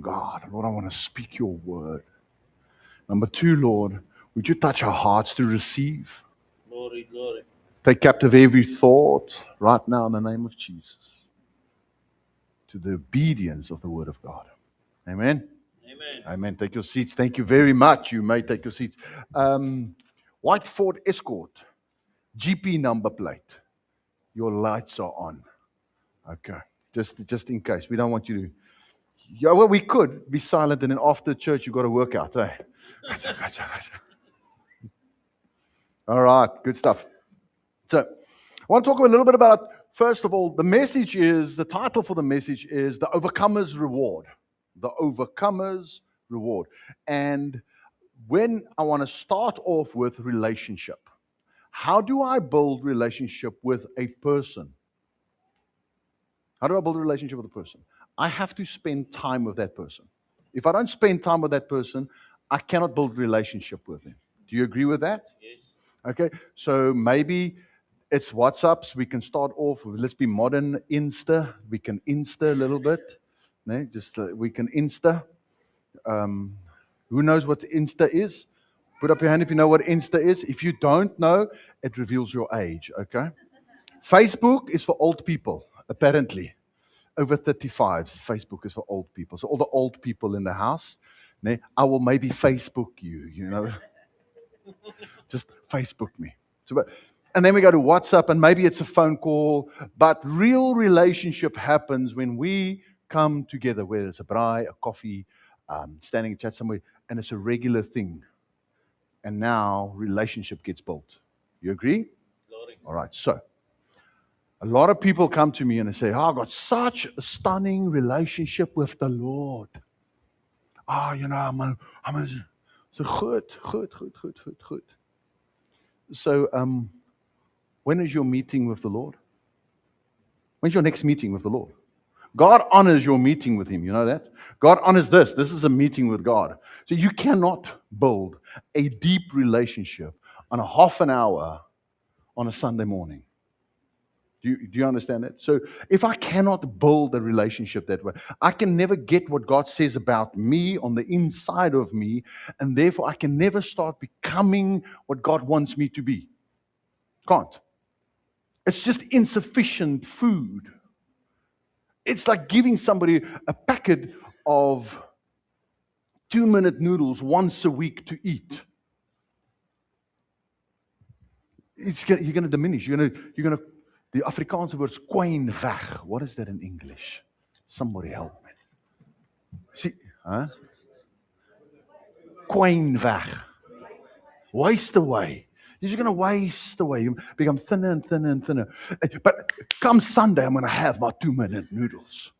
God. Lord, I want to speak your word. Number two, Lord, would you touch our hearts to receive? Glory, glory. Take captive every thought right now in the name of Jesus to the obedience of the word of God. Amen. Amen. Amen. Take your seats. Thank you very much. You may take your seats. White Ford Escort, GP number plate. Your lights are on. Okay. Just in case. We don't want you to. Yeah, well, we could be silent and then after church you've got to work out. Hey? Gotcha. All right. Good stuff. So, I want to talk a little bit about, first of all, the title for the message is The Overcomer's Reward. The Overcomer's Reward. And when I want to start off with relationship, how do I build relationship with a person? How do I build a relationship with a person? I have to spend time with that person. If I don't spend time with that person, I cannot build relationship with them. Do you agree with that? Yes. Okay, so maybe it's WhatsApps. We can start off with, let's be modern, Insta. We can Insta a little bit. No, we can Insta. Who knows what Insta is? Put up your hand if you know what Insta is. If you don't know, it reveals your age, okay? Facebook is for old people, apparently. Over 35, Facebook is for old people. So all the old people in the house, I will maybe Facebook you. Just Facebook me. And then we go to WhatsApp, and maybe it's a phone call. But real relationship happens when we come together, whether it's a braai, a coffee, standing and chat somewhere, and it's a regular thing. And now relationship gets built. You agree? Glory. All right. So a lot of people come to me and they say, "Oh, I've got such a stunning relationship with the Lord. So good. So, when is your meeting with the Lord? When's your next meeting with the Lord? God honors your meeting with Him. You know that? God honors this. This is a meeting with God. So you cannot build a deep relationship on a half an hour on a Sunday morning. Do you understand that? So if I cannot build a relationship that way, I can never get what God says about me on the inside of me, and therefore I can never start becoming what God wants me to be. Can't. It's just insufficient food. It's like giving somebody a packet of 2-minute noodles once a week to eat. You're going to diminish. The Afrikaanse word is kwyn weg. What is that in English? Somebody help me. See, huh? Kwyn weg. Waste away. You're just going to waste away. You become thinner and thinner and thinner. But come Sunday, I'm going to have my 2-minute noodles.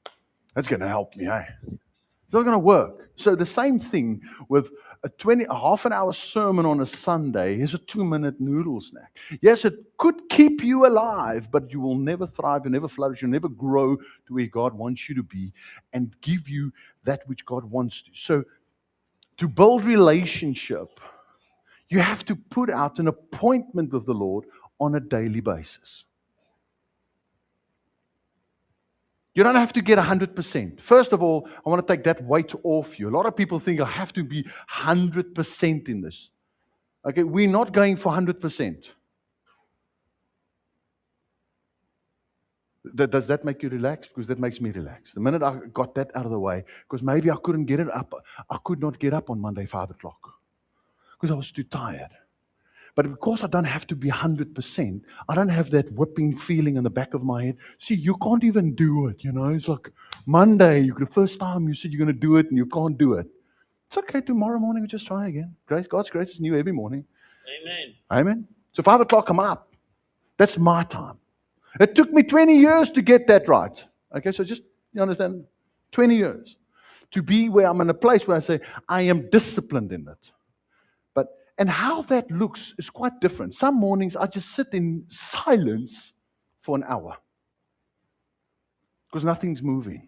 That's going to help me, eh? It's not going to work. So the same thing with a half an hour sermon on a Sunday is a 2-minute noodle snack. Yes, it could keep you alive, but you will never thrive, you'll never flourish, you'll never grow to where God wants you to be and give you that which God wants to. So to build relationship, you have to put out an appointment with the Lord on a daily basis. You don't have to get 100%. First of all, I want to take that weight off you. A lot of people think I have to be 100% in this. Okay, we're not going for 100%. Does that make you relaxed? Because that makes me relaxed. The minute I got that out of the way, because maybe I couldn't get it up. I could not get up on Monday 5 o'clock because I was too tired. But because I don't have to be 100%, I don't have that whipping feeling in the back of my head. See, you can't even do it, It's like Monday, the first time you said you're going to do it and you can't do it. It's okay, tomorrow morning we just try again. God's grace is new every morning. Amen. Amen. So 5 o'clock, I'm up. That's my time. It took me 20 years to get that right. Okay, so just, you understand? 20 years. To be where I'm in a place where I say, I am disciplined in it. And how that looks is quite different. Some mornings I just sit in silence for an hour because nothing's moving.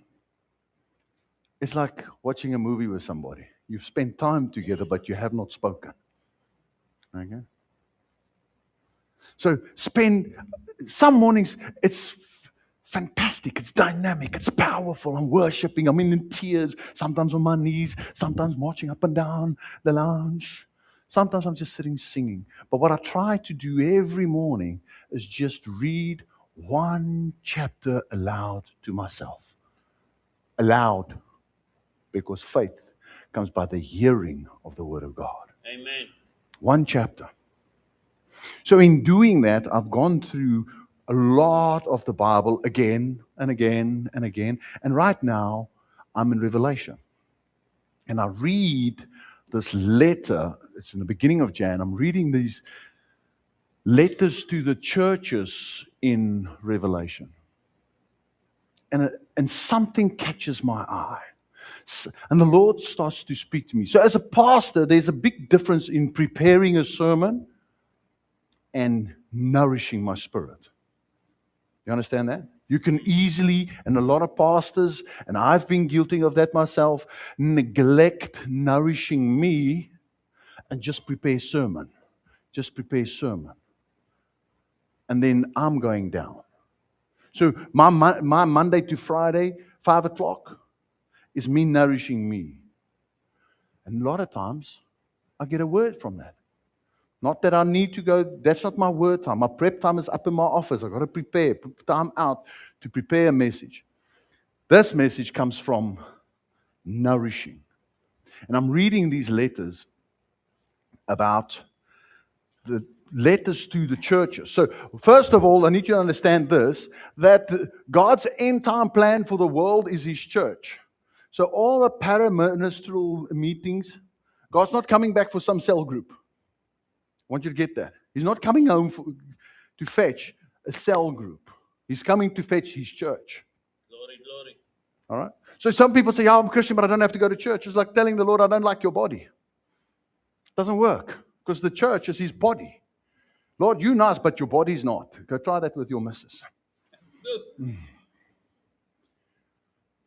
It's like watching a movie with somebody. You've spent time together, but you have not spoken. Okay? So spend some mornings, it's fantastic. It's dynamic. It's powerful. I'm worshiping. I'm in tears. Sometimes on my knees. Sometimes marching up and down the lounge. Sometimes I'm just sitting singing. But what I try to do every morning is just read one chapter aloud to myself. Aloud. Because faith comes by the hearing of the Word of God. Amen. One chapter. So in doing that, I've gone through a lot of the Bible again and again and again. And right now, I'm in Revelation. And I read this letter. It's in the beginning of Jan. I'm reading these letters to the churches in Revelation. And something catches my eye. And the Lord starts to speak to me. So as a pastor, there's a big difference in preparing a sermon and nourishing my spirit. You understand that? You can easily, and a lot of pastors, and I've been guilty of that myself, neglect nourishing me and just prepare sermon. Just prepare sermon. And then I'm going down. So my Monday to Friday, 5 o'clock, is me nourishing me. And a lot of times, I get a word from that. Not that I need to go, that's not my word time. My prep time is up in my office. I've got to prepare, put time out to prepare a message. This message comes from nourishing. And I'm reading these letters about the letters to the churches. So, first of all, I need you to understand this, that God's end time plan for the world is His church. So, all the paraministerial meetings, God's not coming back for some cell group. I want you to get that. He's not coming home to fetch a cell group. He's coming to fetch His church. Glory, glory. All right? So some people say, yeah, I'm a Christian, but I don't have to go to church. It's like telling the Lord, I don't like your body. It doesn't work because the church is His body. Lord, you're nice, but your body's not. Go try that with your missus.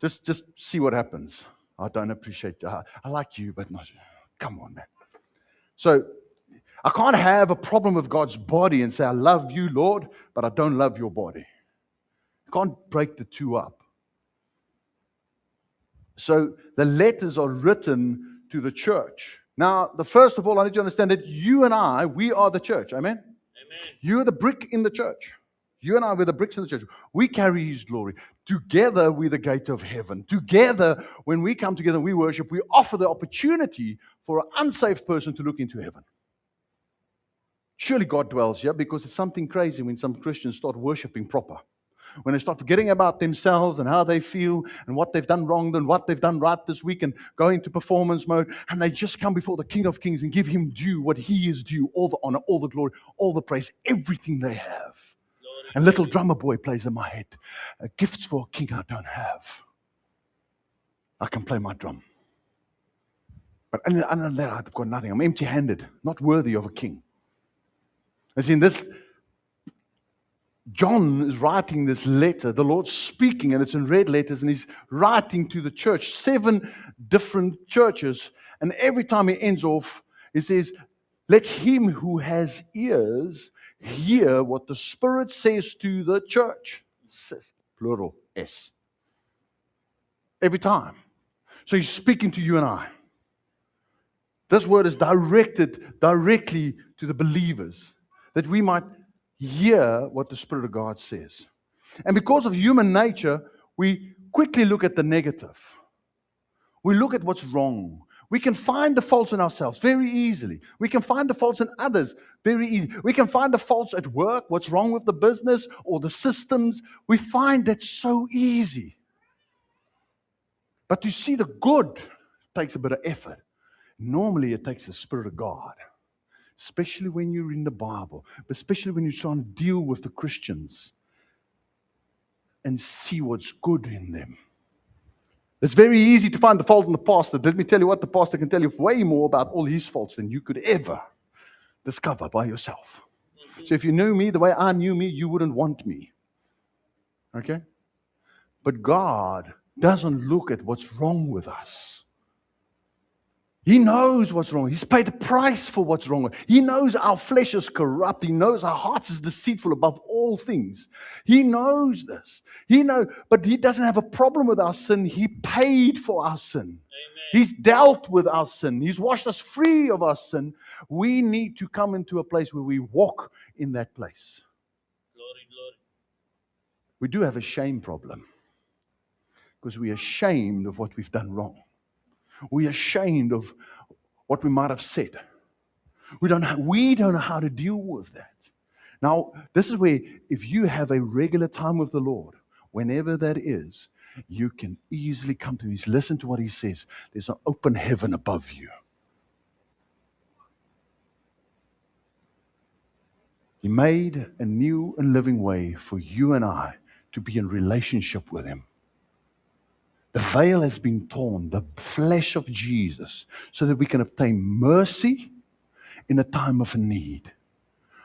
Just see what happens. I don't appreciate you. I like you, but not you. Come on, man. So I can't have a problem with God's body and say, I love you, Lord, but I don't love your body. I can't break the two up. So the letters are written to the church. Now, first of all, I need you to understand that you and I, we are the church. Amen? Amen. You are the brick in the church. You and I, we're the bricks in the church. We carry His glory. Together, we're the gate of heaven. Together, when we come together and we worship, we offer the opportunity for an unsaved person to look into heaven. Surely God dwells here, because it's something crazy when some Christians start worshiping proper. When they start forgetting about themselves and how they feel and what they've done wrong and what they've done right this week and go into performance mode, and they just come before the King of Kings and give Him due what He is due, all the honor, all the glory, all the praise, everything they have. Glory, And little drummer boy plays in my head. Gifts for a king I don't have. I can play my drum. But other than that, I've got nothing. I'm empty-handed, not worthy of a king. As in this, John is writing this letter, the Lord's speaking, and it's in red letters, and He's writing to the church, 7 different churches, and every time he ends off, he says, let him who has ears hear what the Spirit says to the church. Says, plural, S. Every time. So He's speaking to you and I. This word is directed directly to the believers, that we might hear what the Spirit of God says. And because of human nature, we quickly look at the negative. We look at what's wrong. We can find the faults in ourselves very easily. We can find the faults in others very easily. We can find the faults at work, what's wrong with the business or the systems. We find that so easy. But to see the good takes a bit of effort. Normally, it takes the Spirit of God. Especially when you're in the Bible, but especially when you're trying to deal with the Christians and see what's good in them. It's very easy to find the fault in the pastor. Let me tell you what, the pastor can tell you way more about all his faults than you could ever discover by yourself. So if you knew me the way I knew me, you wouldn't want me. Okay? But God doesn't look at what's wrong with us. He knows what's wrong. He's paid the price for what's wrong. He knows our flesh is corrupt. He knows our hearts is deceitful above all things. He knows this. But he doesn't have a problem with our sin. He paid for our sin. Amen. He's dealt with our sin. He's washed us free of our sin. We need to come into a place where we walk in that place. Glory, glory. We do have a shame problem because we're ashamed of what we've done wrong. We're ashamed of what we might have said. We don't know how to deal with that. Now, this is where if you have a regular time with the Lord, whenever that is, you can easily come to Him. Listen to what He says. There's an open heaven above you. He made a new and living way for you and I to be in relationship with Him. The veil has been torn, the flesh of Jesus, so that we can obtain mercy in a time of need.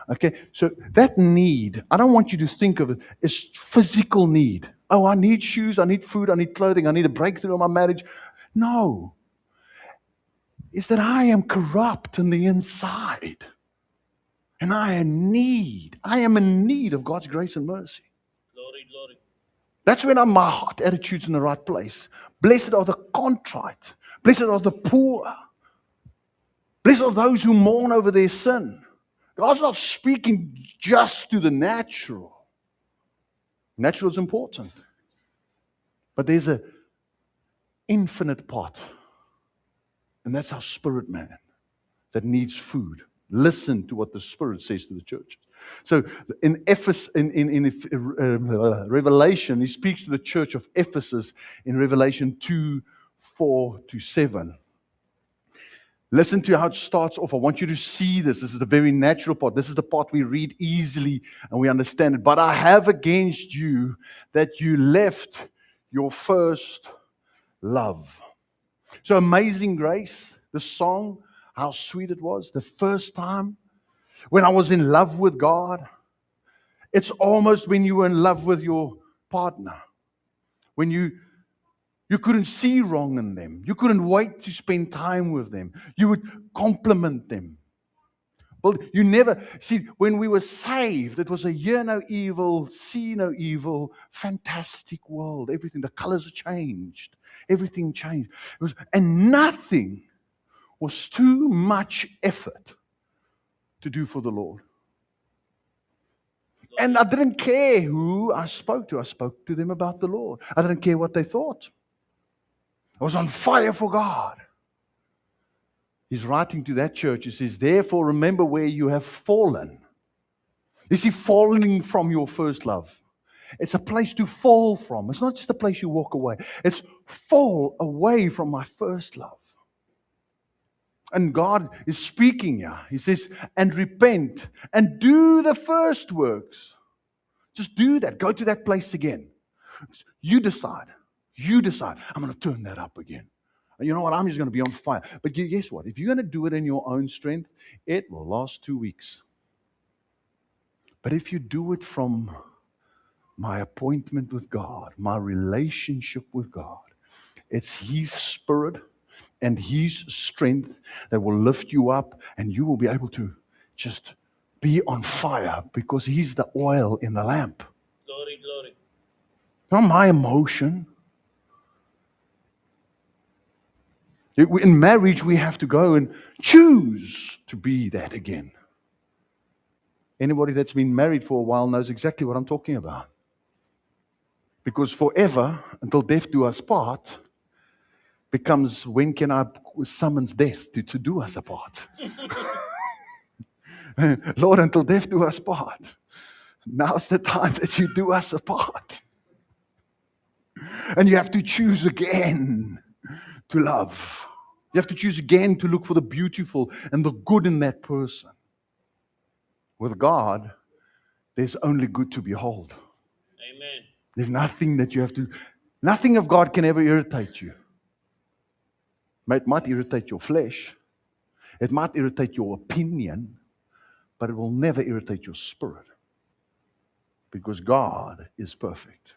Okay, so that need, I don't want you to think of it as physical need. Oh, I need shoes, I need food, I need clothing, I need a breakthrough in my marriage. No. It's that I am corrupt on the inside. And I am in need of God's grace and mercy. Glory, glory. That's when my heart attitude's in the right place. Blessed are the contrite. Blessed are the poor. Blessed are those who mourn over their sin. God's not speaking just to the natural. Natural is important. But there's an infinite part. And that's our spirit man that needs food. Listen to what the Spirit says to the church. So in Revelation, He speaks to the church of Ephesus in Revelation 2:4-7. Listen to how it starts off. I want you to see this. This is the very natural part. This is the part we read easily and we understand it. But I have against you that you left your first love. So Amazing Grace, the song, how sweet it was. The first time when I was in love with God. It's almost when you were in love with your partner. When you couldn't see wrong in them. You couldn't wait to spend time with them. You would compliment them. Well, you never, see, when we were saved, it was a hear no evil, see no evil, fantastic world. Everything, the colors changed. Everything changed. And nothing was too much effort to do for the Lord. And I didn't care who I spoke to. I spoke to them about the Lord. I didn't care what they thought. I was on fire for God. He's writing to that church. He says, therefore, remember where you have fallen. You see, falling from your first love. It's a place to fall from. It's not just a place you walk away. It's fall away from my first love. And God is speaking here. He says, and repent and do the first works. Just do that. Go to that place again. You decide. You decide. I'm going to turn that up again. And you know what? I'm just going to be on fire. But guess what? If you're going to do it in your own strength, it will last 2 weeks. But if you do it from my appointment with God, my relationship with God, it's His Spirit and His strength that will lift you up, and you will be able to just be on fire because He's the oil in the lamp. Glory, glory. Not my emotion. In marriage, we have to go and choose to be that again. Anybody that's been married for a while knows exactly what I'm talking about. Because forever, until death do us part, becomes when can I summons death to do us apart? Lord, until death do us part. Now's the time that you do us apart. And you have to choose again to love. You have to choose again to look for the beautiful and the good in that person. With God, there's only good to behold. Amen. There's nothing that you have to, nothing of God can ever irritate you. It might irritate your flesh. It might irritate your opinion, but it will never irritate your spirit. Because God is perfect.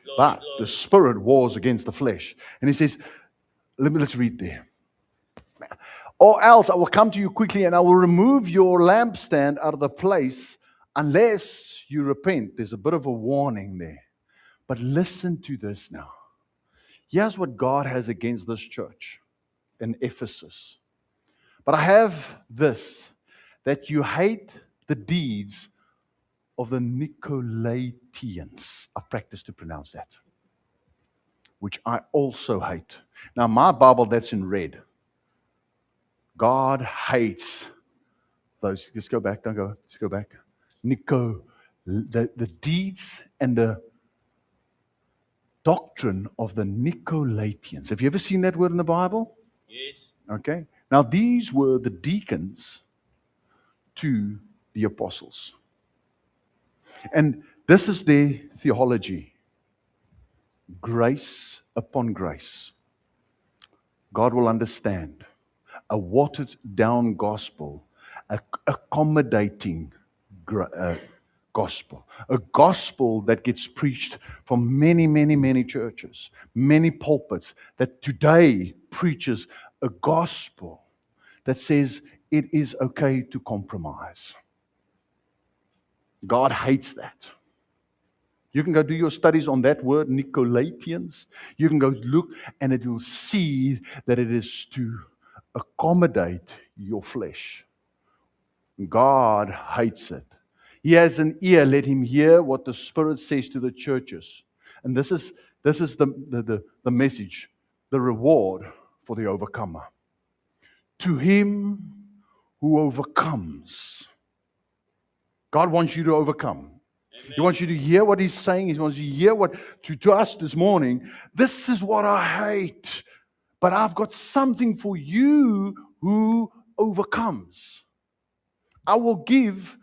Glory, But glory. the spirit wars against the flesh. And He says, let's read there. Or else I will come to you quickly and I will remove your lampstand out of the place unless you repent. There's a bit of a warning there. But listen to this now. Here's what God has against this church in Ephesus. But I have this, that you hate the deeds of the Nicolaitans. I've practiced to pronounce that. Which I also hate. Now, my Bible, that's in red. God hates those. Just go back, don't go. Just go back. The deeds and the doctrine of the Nicolaitans. Have you ever seen that word in the Bible? Yes. Okay. Now, these were the deacons to the apostles. And this is their theology. Grace upon grace. God will understand. A watered down gospel, accommodating gospel. A gospel that gets preached from many, many, many churches, many pulpits, that today preaches a gospel that says it is okay to compromise. God hates that. You can go do your studies on that word, Nicolaitans. You can go look and it will see that it is to accommodate your flesh. God hates it. He has an ear, let him hear what the Spirit says to the churches. And this is the message, the reward for the overcomer. To him who overcomes. God wants you to overcome. Amen. He wants you to hear what he's saying. He wants you to hear what to us this morning. This is what I hate. But I've got something for you who overcomes. I will give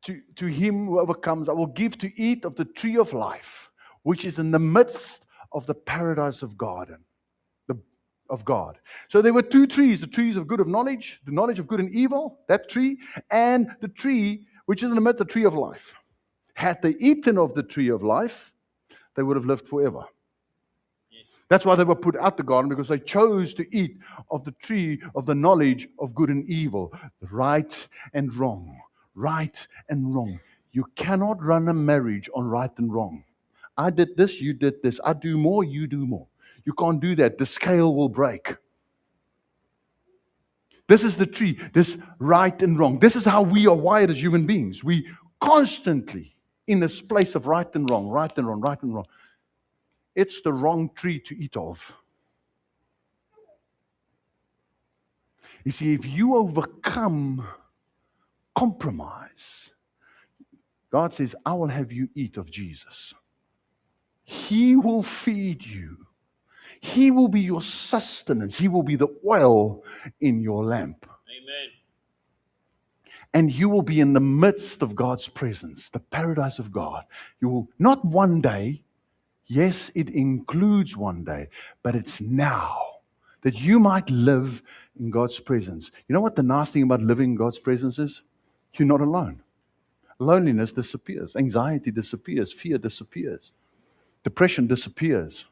to him who overcomes. I will give to eat of the tree of life, which is in the midst of the paradise of God. Of God. So there were two trees, the trees of good of knowledge, the knowledge of good and evil, that tree, and the tree which is in the midst, the tree of life. Had they eaten of the tree of life, they would have lived forever. Yes. That's why they were put out the garden, because they chose to eat of the tree of the knowledge of good and evil, right and wrong, right and wrong. You cannot run a marriage on right and wrong. I did this, you did this. I do more, you do more. You can't do that. The scale will break. This is the tree, this right and wrong. This is how we are wired as human beings. We constantly in this place of right and wrong, right and wrong, right and wrong. It's the wrong tree to eat of. You see, if you overcome compromise, God says, I will have you eat of Jesus. He will feed you. He will be your sustenance. He will be the oil in your lamp. Amen. And you will be in the midst of God's presence, the paradise of God. You will, not one day, yes, it includes one day, but it's now that you might live in God's presence. You know what the nice thing about living in God's presence is? You're not alone. Loneliness disappears. Anxiety disappears. Fear disappears. Depression disappears.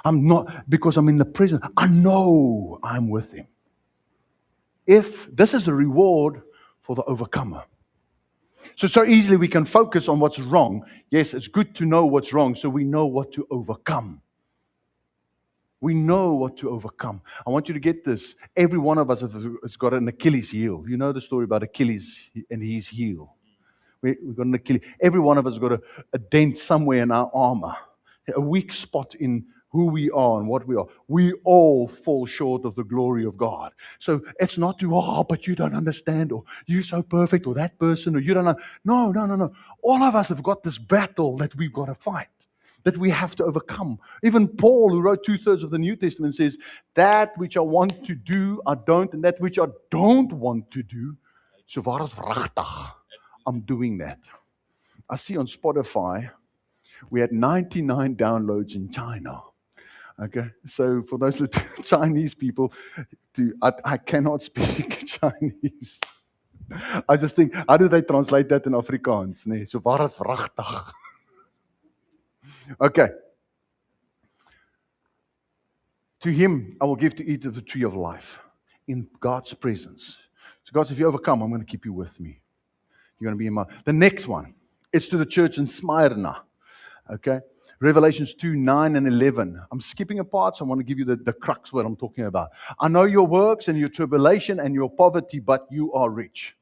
I'm not, because I'm in the presence. I know I'm with Him. If this is a reward for the overcomer. So easily we can focus on what's wrong. Yes, it's good to know what's wrong so we know what to overcome. We know what to overcome. I want you to get this. Every one of us has got an Achilles heel. You know the story about Achilles and his heel. We've got an Achilles. Every one of us has got a dent somewhere in our armor, a weak spot in who we are and what we are. We all fall short of the glory of God. So it's not to, but you don't understand, or you're so perfect, or that person, or you don't know. No. All of us have got this battle that we've got to fight, that we have to overcome. Even Paul, who wrote 2/3 of the New Testament, says, that which I want to do, I don't, and that which I don't want to do, so waar is wragtig, I'm doing that. I see on Spotify, we had 99 downloads in China. Okay, so for those Chinese people, I cannot speak Chinese. I just think, how do they translate that in Afrikaans? Nee, so waar is wragtig? Okay. To him I will give to eat of the tree of life, in God's presence. So God says, if you overcome, I'm going to keep you with me. You're going to be in my... The next one, it's to the church in Smyrna. Okay? Revelations 2, 9 and 11. I'm skipping a part, so I want to give you the crux what I'm talking about. I know your works and your tribulation and your poverty, but you are rich.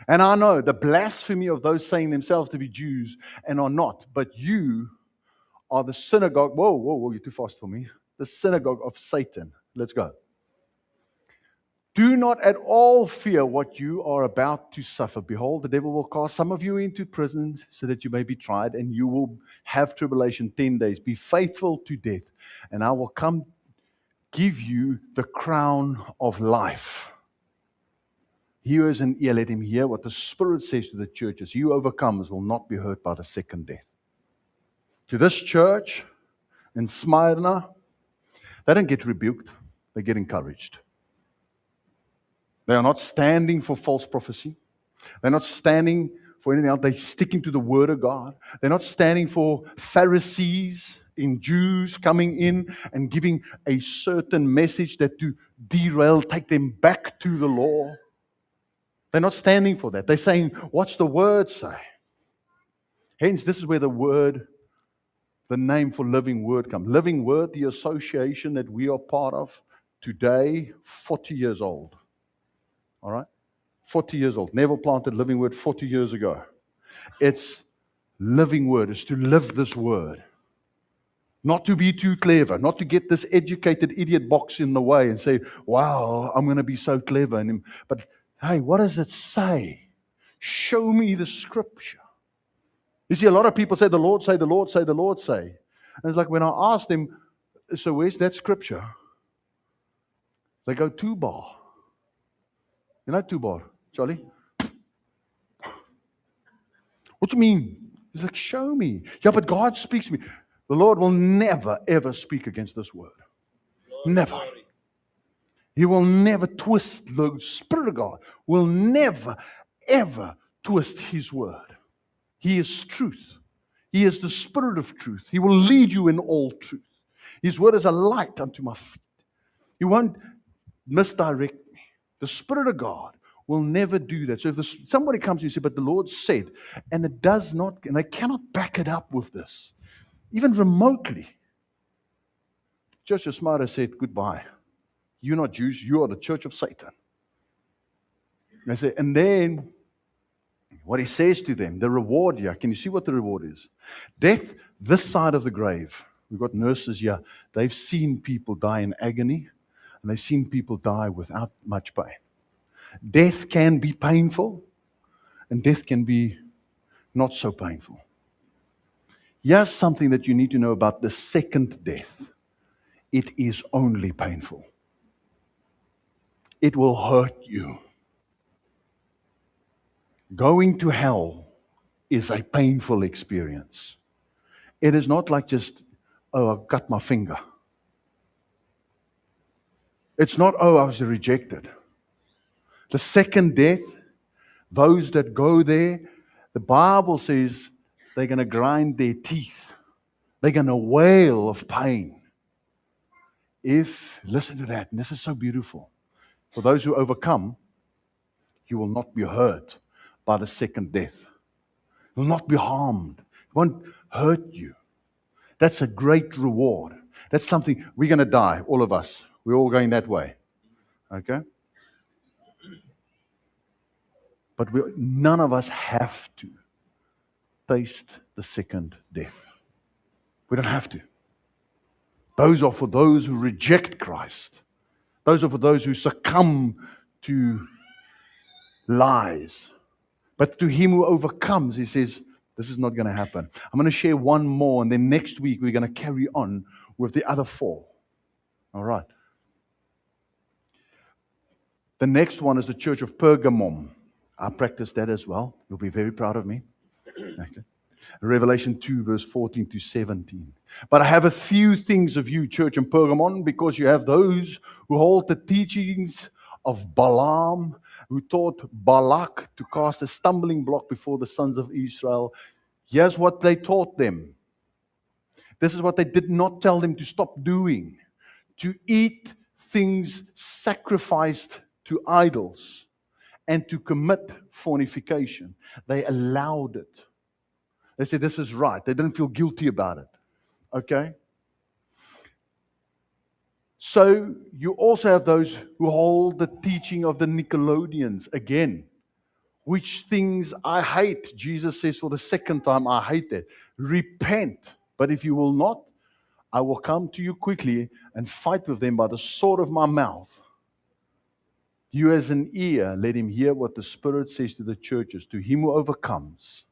And I know the blasphemy of those saying themselves to be Jews and are not, but you are the synagogue. Whoa, you're too fast for me. The synagogue of Satan. Let's go. Do not at all fear what you are about to suffer. Behold, the devil will cast some of you into prison so that you may be tried, and you will have tribulation 10 days. Be faithful to death, and I will come give you the crown of life. He who has an ear, let him hear what the Spirit says to the churches. He who overcomes will not be hurt by the second death. To this church in Smyrna, they don't get rebuked, they get encouraged. They are not standing for false prophecy. They're not standing for anything else. They're sticking to the Word of God. They're not standing for Pharisees and Jews coming in and giving a certain message that to derail, take them back to the law. They're not standing for that. They're saying, what's the Word say? Hence, this is where the word, the name for Living Word comes. Living Word, the association that we are part of today, 40 years old. All right? 40 years old. Neville planted Living Word 40 years ago. It's Living Word. It's to live this Word. Not to be too clever. Not to get this educated idiot box in the way and say, wow, I'm going to be so clever. But hey, what does it say? Show me the Scripture. You see, a lot of people say, the Lord say, the Lord say, the Lord say. And it's like when I ask them, so where's that Scripture? They go, Tubar. You know Tubar, Charlie? What do you mean? He's like, show me. Yeah, but God speaks to me. The Lord will never, ever speak against this word. Never. He will never twist. The Spirit of God will never, ever twist His word. He is truth. He is the Spirit of truth. He will lead you in all truth. His word is a light unto my feet. He won't misdirect me. The Spirit of God will never do that. So if somebody comes to you and says, but the Lord said, and it does not, and they cannot back it up with this, even remotely. Church of Smyrna said, goodbye. You're not Jews, you are the church of Satan. And they say, and then what he says to them, the reward here, can you see what the reward is? Death, this side of the grave. We've got nurses here. They've seen people die in agony, and they've seen people die without much pain. Death can be painful, and death can be not so painful. Here's something that you need to know about the second death. It is only painful. It will hurt you. Going to hell is a painful experience. It is not like just, oh, I cut my finger. It's not, oh, I was rejected. The second death, those that go there, the Bible says they're going to grind their teeth. They're going to wail of pain. Listen to that, and this is so beautiful. For those who overcome, you will not be hurt by the second death. You will not be harmed. It won't hurt you. That's a great reward. That's something, we're going to die, all of us. We're all going that way. Okay? But none of us have to taste the second death. We don't have to. Those are for those who reject Christ. Those are for those who succumb to lies. But to him who overcomes, he says, this is not going to happen. I'm going to share one more, and then next week we're going to carry on with the other four. All right. The next one is the church of Pergamum. I practice that as well. You'll be very proud of me. Okay. Revelation 2, verse 14 to 17. But I have a few things of you, church in Pergamon, because you have those who hold the teachings of Balaam, who taught Balak to cast a stumbling block before the sons of Israel. Here's what they taught them. This is what they did not tell them to stop doing. To eat things sacrificed to idols and to commit fornication. They allowed it. They said, this is right. They didn't feel guilty about it. Okay? So you also have those who hold the teaching of the Nicolaitans again. Which things I hate. Jesus says for the second time, I hate that. Repent. But if you will not, I will come to you quickly and fight with them by the sword of my mouth. You as an ear, let him hear what the Spirit says to the churches. To him who overcomes,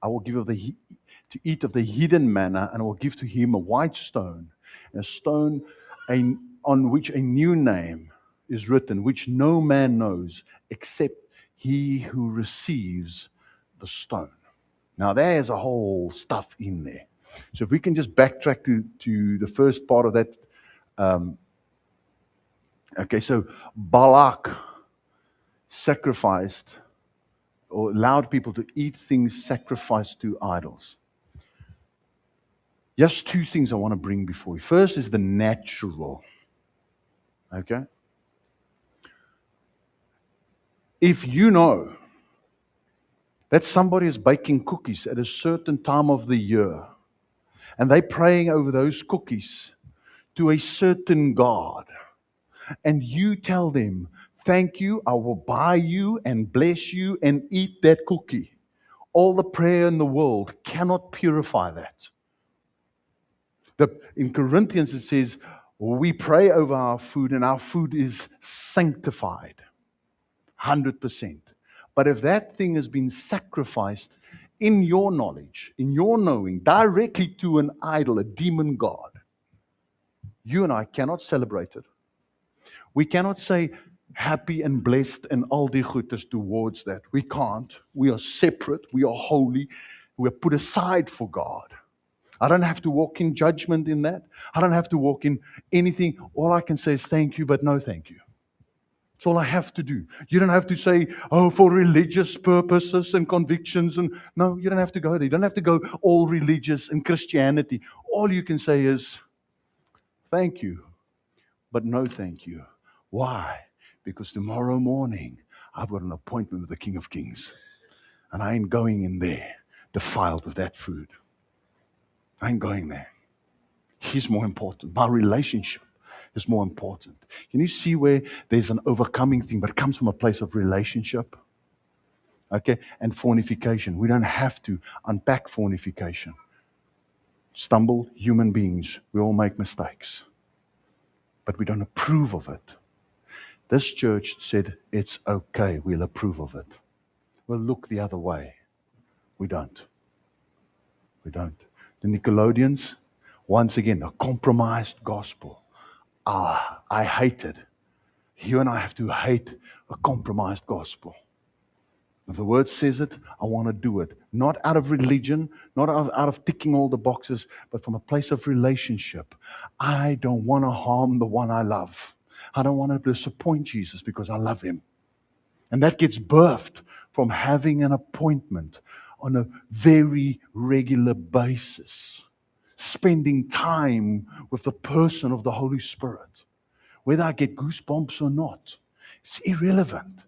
I will give of to eat of the hidden manna, and I will give to him a white stone, a stone on which a new name is written, which no man knows except he who receives the stone. Now there's a whole stuff in there. So if we can just backtrack to the first part of that. Okay, so Balak sacrificed or allowed people to eat things sacrificed to idols. Just two things I want to bring before you. First is the natural. Okay? If you know that somebody is baking cookies at a certain time of the year, and they're praying over those cookies to a certain God, and you tell them, thank you, I will buy you and bless you and eat that cookie, all the prayer in the world cannot purify that. In Corinthians it says, we pray over our food and our food is sanctified. 100%. But if that thing has been sacrificed in your knowledge, in your knowing, directly to an idol, a demon god, you and I cannot celebrate it. We cannot say happy and blessed and al die goedes towards that. We can't. We are separate. We are holy. We are put aside for God. I don't have to walk in judgment in that. I don't have to walk in anything. All I can say is thank you, but no thank you. That's all I have to do. You don't have to say, oh, for religious purposes and convictions. And no, you don't have to go there. You don't have to go all religious in Christianity. All you can say is, thank you, but no thank you. Why? Because tomorrow morning, I've got an appointment with the King of Kings. And I ain't going in there defiled with that food. I ain't going there. He's more important. My relationship is more important. Can you see where there's an overcoming thing, but it comes from a place of relationship? Okay? And fornication. We don't have to unpack fornication. Stumble, human beings. We all make mistakes. But we don't approve of it. This church said, it's okay, we'll approve of it. We'll look the other way. We don't. We don't. The Nicolaitans, once again, a compromised gospel. I hate it. You and I have to hate a compromised gospel. If the word says it, I want to do it. Not out of religion, not out of ticking all the boxes, but from a place of relationship. I don't want to harm the one I love. I don't want to disappoint Jesus because I love him. And that gets birthed from having an appointment on a very regular basis. Spending time with the person of the Holy Spirit. Whether I get goosebumps or not, it's irrelevant.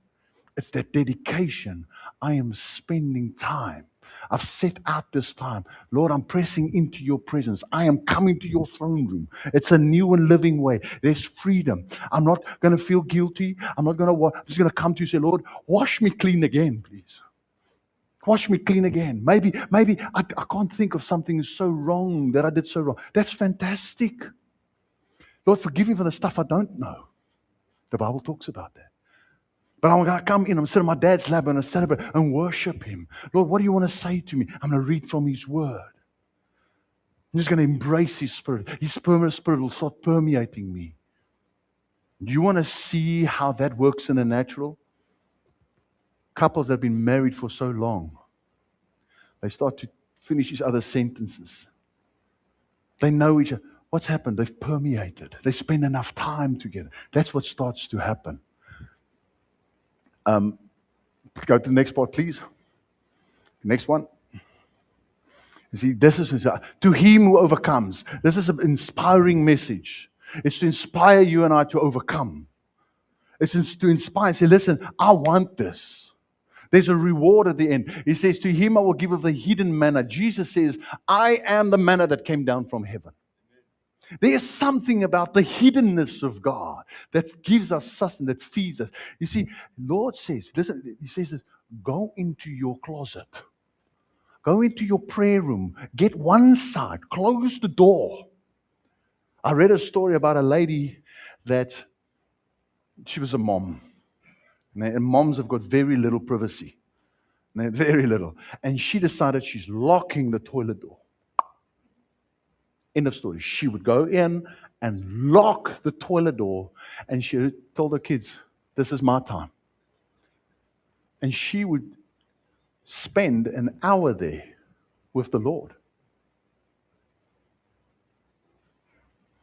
It's that dedication. I am spending time. I've set out this time. Lord, I'm pressing into your presence. I am coming to your throne room. It's a new and living way. There's freedom. I'm not going to feel guilty. I'm just going to come to you and say, Lord, wash me clean again, please. Wash me clean again. Maybe I can't think of something so wrong that I did so wrong. That's fantastic. Lord, forgive me for the stuff I don't know. The Bible talks about that. But I'm going to come in, I'm going to sit in my dad's lap and celebrate and worship him. Lord, what do you want to say to me? I'm going to read from his word. I'm just going to embrace his spirit. His spirit will start permeating me. Do you want to see how that works in the natural? Couples that have been married for so long, they start to finish each other's sentences. They know each other. What's happened? They've permeated. They spend enough time together. That's what starts to happen. Go to the next part, please. Next one. You see, this is to him who overcomes. This is an inspiring message. It's to inspire you and I to overcome. It's to inspire. Say, listen, I want this. There's a reward at the end. He says, to him I will give of the hidden manna. Jesus says, I am the manna that came down from heaven. There is something about the hiddenness of God that gives us sustenance, that feeds us. You see, Lord says, listen, He says this, go into your closet. Go into your prayer room. Get one side. Close the door. I read a story about a lady that she was a mom. And moms have got very little privacy. Very little. And she decided she's locking the toilet door. End of story. She would go in and lock the toilet door, and she told her kids, this is my time. And she would spend an hour there with the Lord.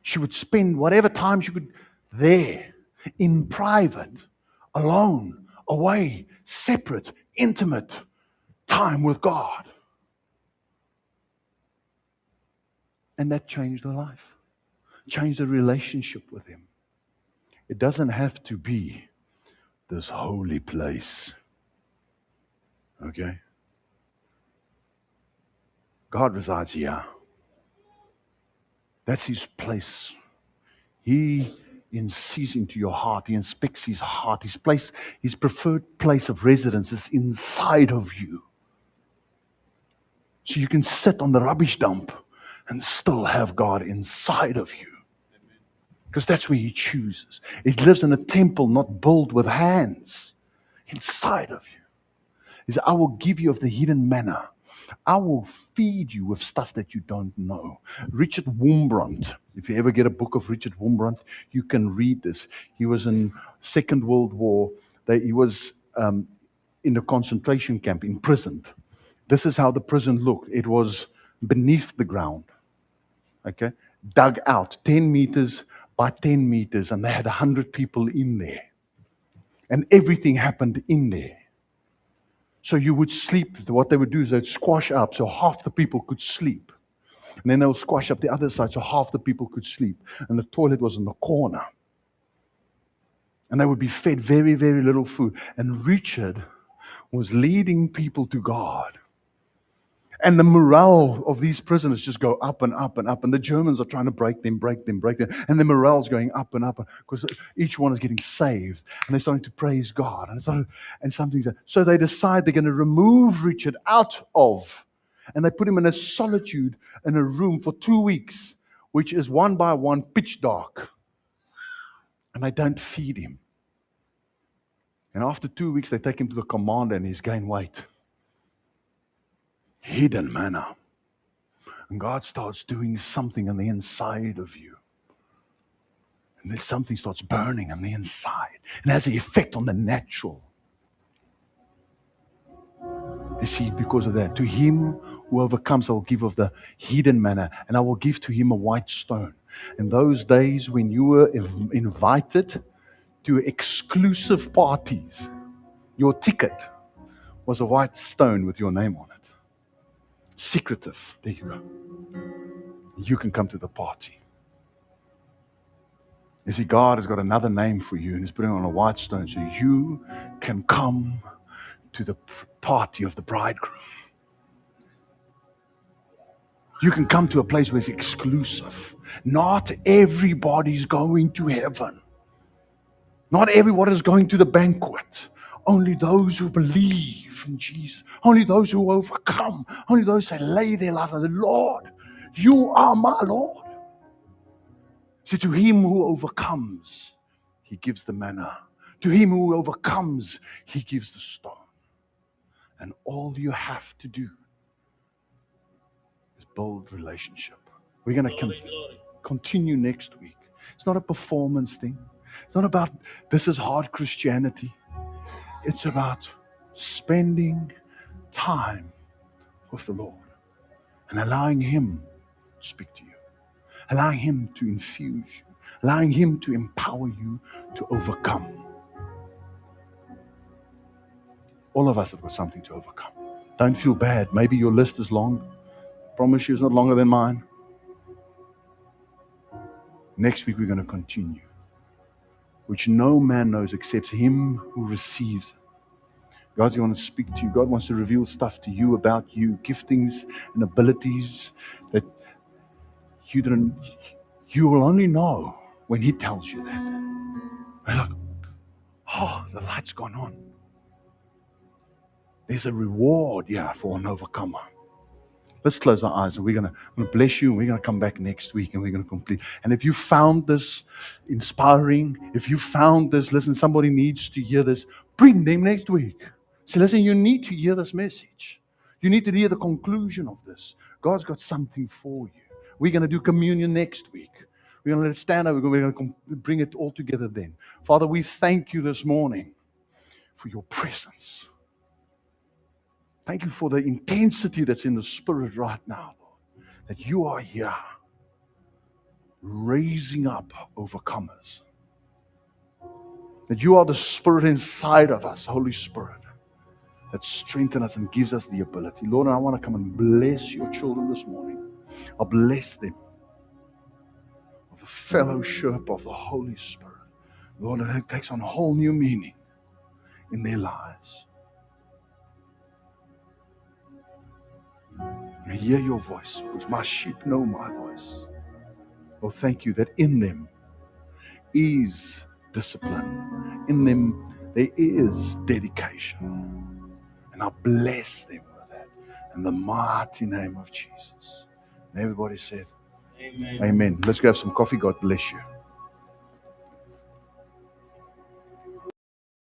She would spend whatever time she could there, in private, alone, away, separate, intimate time with God. And that changed her life, changed her relationship with Him. It doesn't have to be this holy place. Okay? God resides here. That's His place. He sees into your heart. He inspects His heart. His preferred place of residence is inside of you. So you can sit on the rubbish dump and still have God inside of you. Because that's where He chooses. He lives in a temple not built with hands. Inside of you. He said, I will give you of the hidden manna. I will feed you with stuff that you don't know. Richard Wurmbrand, if you ever get a book of Richard Wurmbrand, you can read this. He was in Second World War. He was in a concentration camp, imprisoned. This is how the prison looked. It was beneath the ground. Okay? Dug out 10 meters by 10 meters, and they had 100 people in there. And everything happened in there. So you would sleep. What they would do is they'd squash up so half the people could sleep. And then they'll squash up the other side so half the people could sleep. And the toilet was in the corner. And they would be fed very, very little food. And Richard was leading people to God. And the morale of these prisoners just go up and up and up. And the Germans are trying to break them. And the morale's going up and up because each one is getting saved. And they're starting to praise God. So they decide they're going to remove Richard out of. And they put him in a solitude in a room for 2 weeks, which is one by one pitch dark. And they don't feed him. And after 2 weeks, they take him to the commander and he's gained weight. Hidden manna. And God starts doing something on the inside of you. And then something starts burning on the inside. And has an effect on the natural. You see, because of that, to him who overcomes, I will give of the hidden manna. And I will give to him a white stone. In those days when you were invited to exclusive parties, your ticket was a white stone with your name on it. Secretive. There you go. You can come to the party. You see, God has got another name for you and He's putting it on a white stone so you can come to the party of the bridegroom. You can come to a place where it's exclusive. Not everybody's going to heaven. Not everyone is going to the banquet. Only those who believe in Jesus. Only those who overcome. Only those who lay their life on the Lord. You are my Lord. See, to him who overcomes, He gives the manna. To him who overcomes, He gives the stone. And all you have to do is build relationship. We're going to continue next week. It's not a performance thing. It's not about this is hard Christianity. It's about spending time with the Lord and allowing Him to speak to you, allowing Him to infuse you, allowing Him to empower you to overcome. All of us have got something to overcome. Don't feel bad. Maybe your list is long. I promise you it's not longer than mine. Next week we're going to continue. which no man knows except him who receives it. God's going to speak to you. God wants to reveal stuff to you about you, giftings and abilities that you will only know when He tells you that. And like, oh, the light's gone on. There's a reward here for an overcomer. Let's close our eyes, and I'm going to bless you, and we're going to come back next week, and we're going to complete. And if you found this inspiring, if you found this, listen, somebody needs to hear this, bring them next week. Say, listen, you need to hear this message. You need to hear the conclusion of this. God's got something for you. We're going to do communion next week. We're going to let it stand over. We're going to bring it all together then. Father, we thank you this morning for your presence. Thank you for the intensity that's in the Spirit right now, Lord, that you are here raising up overcomers. That you are the Spirit inside of us, Holy Spirit, that strengthens us and gives us the ability. Lord, I want to come and bless your children this morning. I bless them with the fellowship of the Holy Spirit. Lord, and it takes on a whole new meaning in their lives. I hear your voice, because my sheep know my voice. Oh, thank you that in them is discipline. In them there is dedication. And I bless them with that. In the mighty name of Jesus. And everybody said, Amen. Amen. Let's go have some coffee. God bless you.